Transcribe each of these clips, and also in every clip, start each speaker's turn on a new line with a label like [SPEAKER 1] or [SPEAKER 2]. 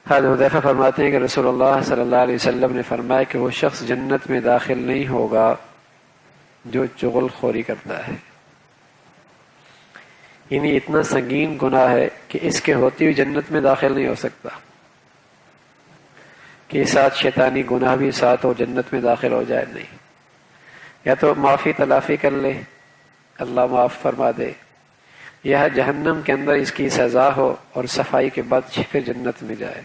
[SPEAKER 1] حضرت حذیفہ فرماتے ہیں کہ رسول اللہ صلی اللہ علیہ وسلم نے فرمایا کہ وہ شخص جنت میں داخل نہیں ہوگا جو چغل خوری کرتا ہے، یعنی اتنا سنگین گناہ ہے کہ اس کے ہوتے ہوئے جنت میں داخل نہیں ہو سکتا، کہ ساتھ شیطانی گناہ بھی ساتھ ہو جنت میں داخل ہو جائے، نہیں، یا تو معافی تلافی کر لے اللہ معاف فرما دے، یا جہنم کے اندر اس کی سزا ہو اور صفائی کے بعد پھر جنت میں جائے۔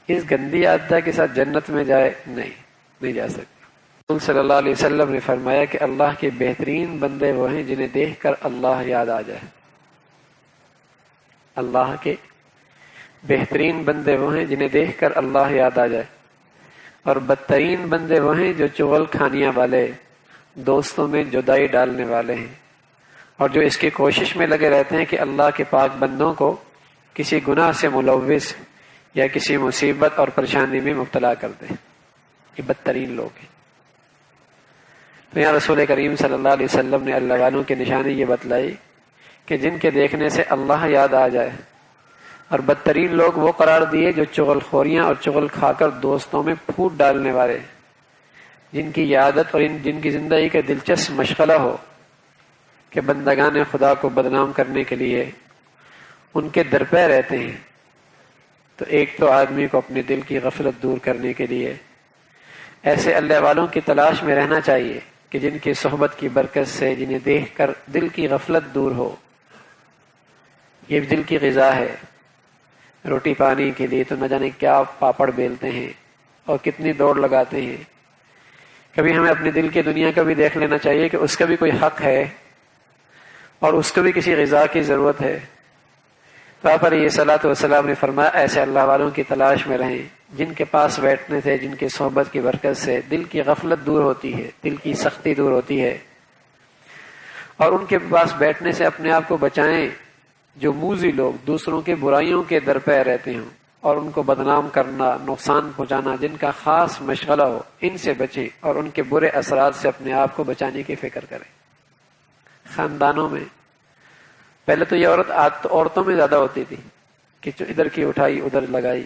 [SPEAKER 1] اس گندی عادت کے ساتھ جنت میں جائے، نہیں جا سکتا۔ رسول صلی اللہ علیہ وسلم نے فرمایا کہ اللہ کے بہترین بندے وہ ہیں جنہیں دیکھ کر اللہ یاد آ جائے۔ اللہ کے بہترین بندے وہ ہیں جنہیں دیکھ کر اللہ یاد آ جائے، اور بدترین بندے وہ ہیں جو چغل کھانیاں والے، دوستوں میں جدائی ڈالنے والے ہیں، اور جو اس کی کوشش میں لگے رہتے ہیں کہ اللہ کے پاک بندوں کو کسی گناہ سے ملوث یا کسی مصیبت اور پریشانی میں مبتلا کر دیں۔ یہ بدترین لوگ ہیں۔ تو یہاں رسول کریم صلی اللہ علیہ وسلم نے اللہ والوں کی نشانی یہ بتلائی کہ جن کے دیکھنے سے اللہ یاد آ جائے، اور بدترین لوگ وہ قرار دیے جو چغل خوریاں اور چغل کھا کر دوستوں میں پھوٹ ڈالنے والے، جن کی عادت اور جن کی زندگی کا دلچسپ مشغلہ ہو کہ بندگان خدا کو بدنام کرنے کے لیے ان کے درپے رہتے ہیں۔ تو ایک تو آدمی کو اپنے دل کی غفلت دور کرنے کے لیے ایسے اللہ والوں کی تلاش میں رہنا چاہیے کہ جن کی صحبت کی برکت سے جنہیں دیکھ کر دل کی غفلت دور ہو۔ یہ دل کی غذا ہے، روٹی پانی کے لیے تو نہ جانے کیا پاپڑ بیلتے ہیں اور کتنی دوڑ لگاتے ہیں۔ کبھی ہمیں اپنے دل کی دنیا کا بھی دیکھ لینا چاہیے کہ اس کا بھی کوئی حق ہے اور اس کو بھی کسی غذا کی ضرورت ہے۔ تو آپ علیہ الصلوۃ والسلام نے فرمایا ایسے اللہ والوں کی تلاش میں رہیں جن کے پاس بیٹھنے سے، جن کے صحبت کی برکت سے دل کی غفلت دور ہوتی ہے، دل کی سختی دور ہوتی ہے، اور ان کے پاس بیٹھنے سے اپنے آپ کو بچائیں جو موذی لوگ دوسروں کے برائیوں کے درپے رہتے ہوں اور ان کو بدنام کرنا، نقصان پہنچانا جن کا خاص مشغلہ ہو، ان سے بچیں اور ان کے برے اثرات سے اپنے آپ کو بچانے کی فکر کریں۔ خاندانوں میں پہلے تو یہ عورتوں میں زیادہ ہوتی تھی کہ جو ادھر کی اٹھائی ادھر لگائی،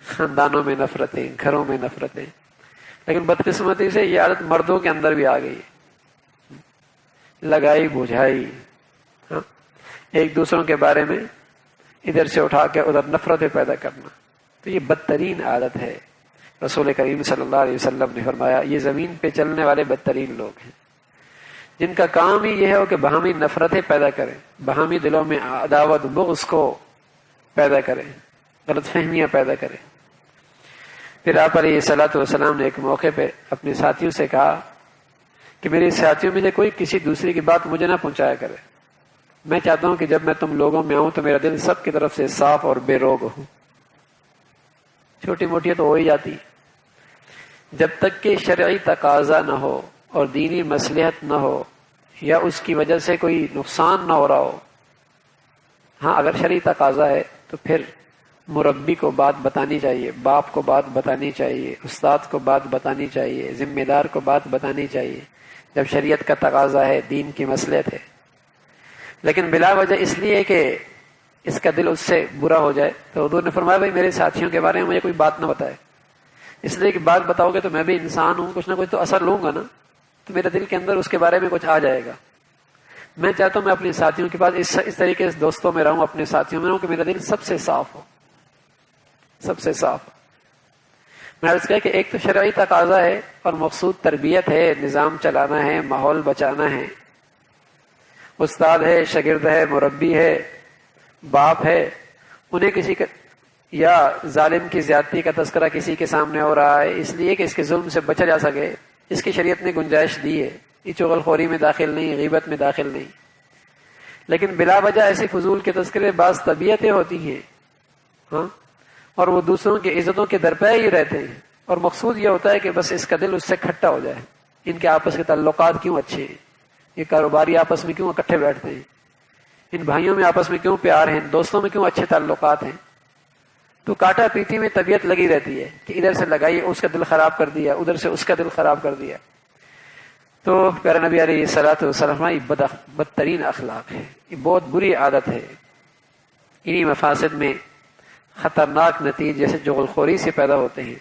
[SPEAKER 1] خاندانوں میں نفرتیں، گھروں میں نفرتیں، لیکن بدقسمتی سے یہ عادت مردوں کے اندر بھی آ گئی، لگائی بجھائی، ایک دوسروں کے بارے میں ادھر سے اٹھا کے ادھر نفرتیں پیدا کرنا۔ تو یہ بدترین عادت ہے۔ رسول کریم صلی اللہ علیہ وسلم نے فرمایا یہ زمین پہ چلنے والے بدترین لوگ ہیں جن کا کام ہی یہ ہے کہ باہمی نفرتیں پیدا کریں، باہمی دلوں میں عداوت بغض کو پیدا کریں، غلط فہمیاں پیدا کریں۔ پھر آپ علیہ الصلوۃ والسلام نے ایک موقع پہ اپنے ساتھیوں سے کہا کہ میرے ساتھیوں میں سے کوئی کسی دوسرے کی بات مجھے نہ پہنچایا کرے، میں چاہتا ہوں کہ جب میں تم لوگوں میں آؤں تو میرا دل سب کی طرف سے صاف اور بے روگ ہو۔ چھوٹی موٹی تو ہو ہی جاتی، جب تک کہ شرعی تقاضا نہ ہو اور دینی مصلحت نہ ہو یا اس کی وجہ سے کوئی نقصان نہ ہو رہا ہو۔ ہاں اگر شرعی تقاضا ہے تو پھر مربی کو بات بتانی چاہیے، باپ کو بات بتانی چاہیے، استاد کو بات بتانی چاہیے، ذمہ دار کو بات بتانی چاہیے جب شریعت کا تقاضا ہے، دین کی مصلحت ہے۔ لیکن بلا وجہ اس لیے کہ اس کا دل اس سے برا ہو جائے، تو حضور نے فرمایا بھائی میرے ساتھیوں کے بارے میں مجھے کوئی بات نہ بتائے، اس لیے کہ بات بتاؤ گے تو میں بھی انسان ہوں، کچھ نہ کچھ تو اثر لوں گا نا، تو میرے دل کے اندر اس کے بارے میں کچھ آ جائے گا۔ میں چاہتا ہوں میں اپنے ساتھیوں کے پاس اس طریقے سے دوستوں میں رہوں، اپنے ساتھیوں میں رہوں کہ میرا دل سب سے صاف ہو، سب سے صاف ہو۔ میں عرض کیا کہ ایک تو شرعی تقاضا ہے اور مقصود تربیت ہے، نظام چلانا ہے، ماحول بچانا ہے، استاد ہے، شاگرد ہے، مربی ہے، باپ ہے، انہیں کسی کا یا ظالم کی زیادتی کا تذکرہ کسی کے سامنے ہو رہا ہے اس لیے کہ اس کے ظلم سے بچا جا سکے، اس کی شریعت نے گنجائش دی ہے، یہ چغل خوری میں داخل نہیں، غیبت میں داخل نہیں۔ لیکن بلا وجہ ایسی فضول کے تذکرے بعض طبیعتیں ہوتی ہیں، اور وہ دوسروں کی عزتوں کے درپے ہی رہتے ہیں، اور مقصود یہ ہوتا ہے کہ بس اس کا دل اس سے کھٹا ہو جائے۔ ان کے آپس کے تعلقات کیوں اچھے ہیں، یہ کاروباری آپس میں کیوں اکٹھے بیٹھتے ہیں، ان بھائیوں میں آپس میں کیوں پیار ہیں، دوستوں میں کیوں اچھے تعلقات ہیں۔ تو کاٹا پیٹی میں طبیعت لگی رہتی ہے کہ ادھر سے لگائی اس کا دل خراب کر دیا، ادھر سے اس کا دل خراب کر دیا۔ تو پیارے نبی علیہ الصلوۃ والسلام یہ بدترین اخلاق ہے، یہ بہت بری عادت ہے۔ انہی مفاسد میں خطرناک نتیجے جیسے چغلخوری سے پیدا ہوتے ہیں